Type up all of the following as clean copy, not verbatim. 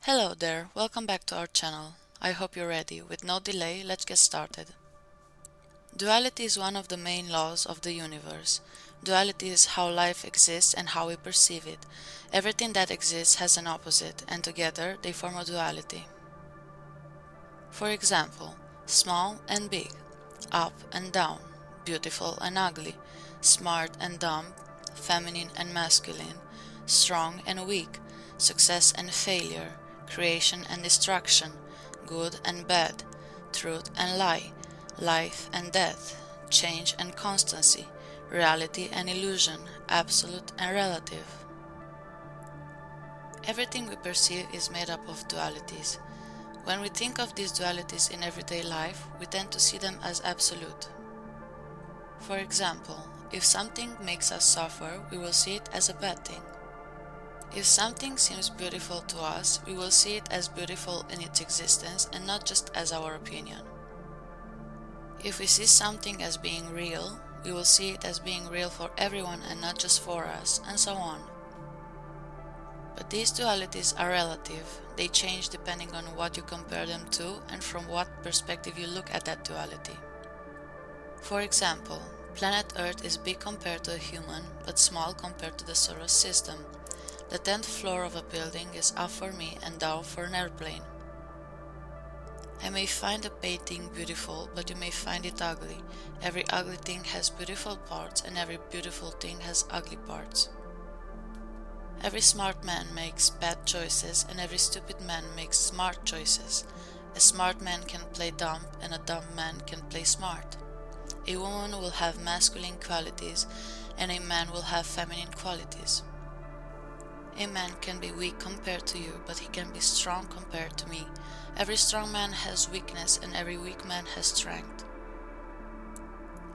Hello there, welcome back to our channel. I hope you're ready. With no delay, let's get started. Duality is one of the main laws of the universe. Duality is how life exists and how we perceive it. Everything that exists has an opposite, and together they form a duality. For example, small and big, up and down, beautiful and ugly, smart and dumb, feminine and masculine, strong and weak, success and failure, creation and destruction, good and bad, truth and lie, life and death, change and constancy, reality and illusion, absolute and relative. Everything we perceive is made up of dualities. When we think of these dualities in everyday life, we tend to see them as absolute. For example, if something makes us suffer, we will see it as a bad thing. If something seems beautiful to us, we will see it as beautiful in its existence and not just as our opinion. If we see something as being real, we will see it as being real for everyone and not just for us, and so on. But these dualities are relative. They change depending on what you compare them to and from what perspective you look at that duality. For example, planet Earth is big compared to a human, but small compared to the solar system. The 10th floor of a building is up for me and down for an airplane. I may find a painting beautiful, but you may find it ugly. Every ugly thing has beautiful parts, and every beautiful thing has ugly parts. Every smart man makes bad choices, and every stupid man makes smart choices. A smart man can play dumb, and a dumb man can play smart. A woman will have masculine qualities, and a man will have feminine qualities. A man can be weak compared to you, but he can be strong compared to me. Every strong man has weakness, and every weak man has strength.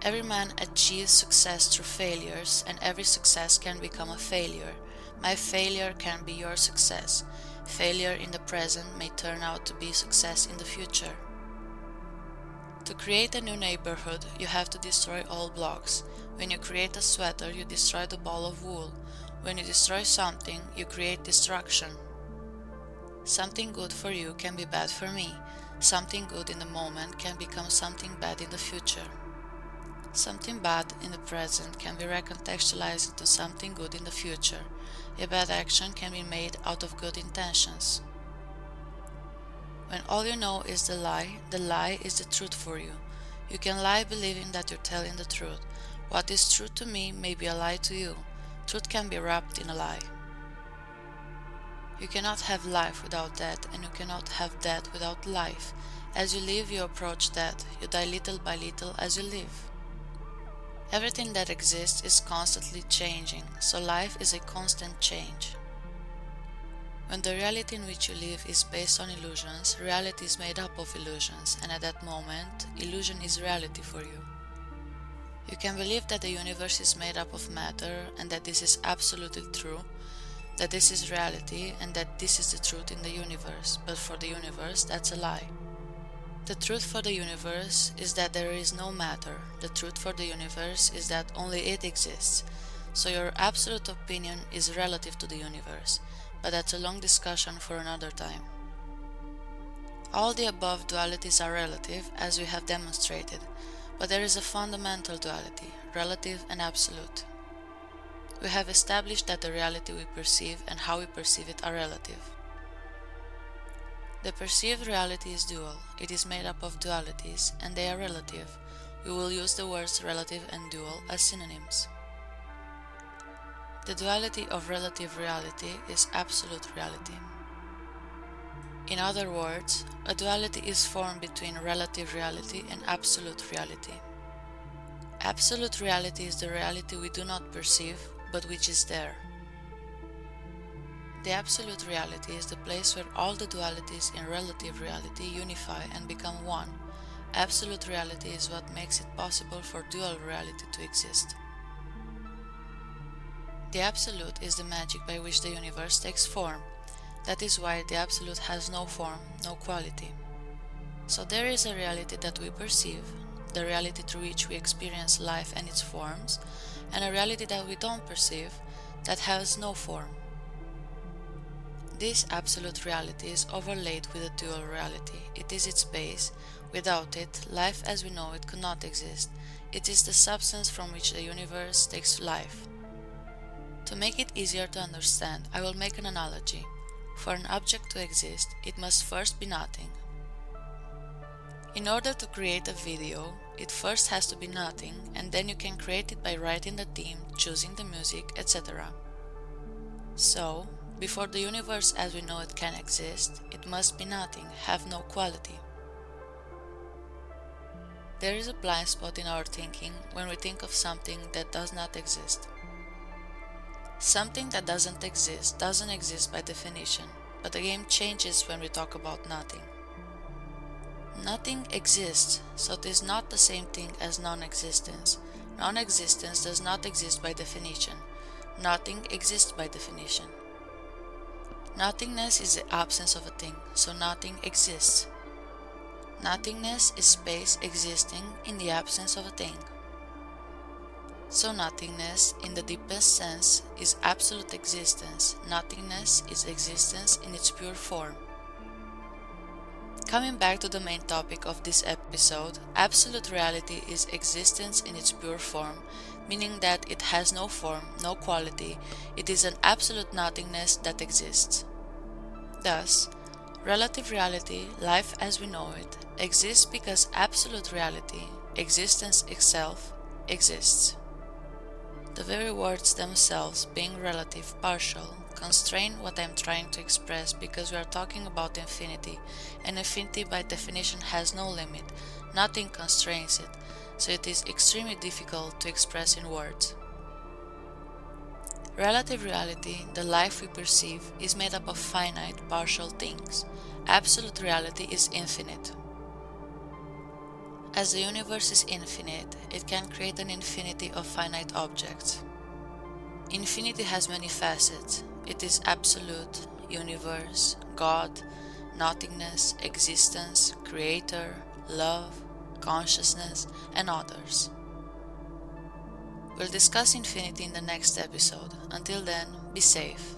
Every man achieves success through failures, and every success can become a failure. My failure can be your success. Failure in the present may turn out to be success in the future. To create a new neighborhood, you have to destroy all blocks. When you create a sweater, you destroy the ball of wool. When you destroy something, you create destruction. Something good for you can be bad for me. Something good in the moment can become something bad in the future. Something bad in the present can be recontextualized into something good in the future. A bad action can be made out of good intentions. When all you know is the lie is the truth for you. You can lie believing that you're telling the truth. What is true to me may be a lie to you. Truth can be wrapped in a lie. You cannot have life without death, and you cannot have death without life. As you live, you approach death. You die little by little as you live. Everything that exists is constantly changing, so life is a constant change. When the reality in which you live is based on illusions, reality is made up of illusions, and at that moment, illusion is reality for you. You can believe that the universe is made up of matter, and that this is absolutely true, that this is reality, and that this is the truth in the universe, but for the universe, that's a lie. The truth for the universe is that there is no matter. The truth for the universe is that only it exists. So your absolute opinion is relative to the universe, but that's a long discussion for another time. All the above dualities are relative, as we have demonstrated, but there is a fundamental duality, relative and absolute. We have established that the reality we perceive and how we perceive it are relative. The perceived reality is dual. It is made up of dualities, and they are relative. We will use the words relative and dual as synonyms. The duality of relative reality is absolute reality. In other words, a duality is formed between relative reality and absolute reality. Absolute reality is the reality we do not perceive, but which is there. The absolute reality is the place where all the dualities in relative reality unify and become one. Absolute reality is what makes it possible for dual reality to exist. The absolute is the magic by which the universe takes form. That is why the absolute has no form, no quality. So there is a reality that we perceive, the reality through which we experience life and its forms, and a reality that we don't perceive, that has no form. This absolute reality is overlaid with a dual reality. It is its base. Without it, life as we know it could not exist. It is the substance from which the universe takes life. To make it easier to understand, I will make an analogy. For an object to exist, it must first be nothing. In order to create a video, it first has to be nothing, and then you can create it by writing the theme, choosing the music, etc. So, before the universe as we know it can exist, it must be nothing, have no quality. There is a blind spot in our thinking when we think of something that does not exist. Something that doesn't exist by definition, but the game changes when we talk about nothing. Nothing exists, so it is not the same thing as non-existence. Non-existence does not exist by definition. Nothing exists by definition. Nothingness is the absence of a thing, so nothing exists. Nothingness is space existing in the absence of a thing. So nothingness, in the deepest sense, is absolute existence. Nothingness is existence in its pure form. Coming back to the main topic of this episode, absolute reality is existence in its pure form, meaning that it has no form, no quality. It is an absolute nothingness that exists. Thus, relative reality, life as we know it, exists because absolute reality, existence itself, exists. The very words themselves, being relative, partial, constrain what I am trying to express because we are talking about infinity, and infinity by definition has no limit, nothing constrains it, so it is extremely difficult to express in words. Relative reality, the life we perceive, is made up of finite, partial things. Absolute reality is infinite. As the universe is infinite, it can create an infinity of finite objects. Infinity has many facets. It is absolute, universe, God, nothingness, existence, creator, love, consciousness, and others. We'll discuss infinity in the next episode. Until then, be safe.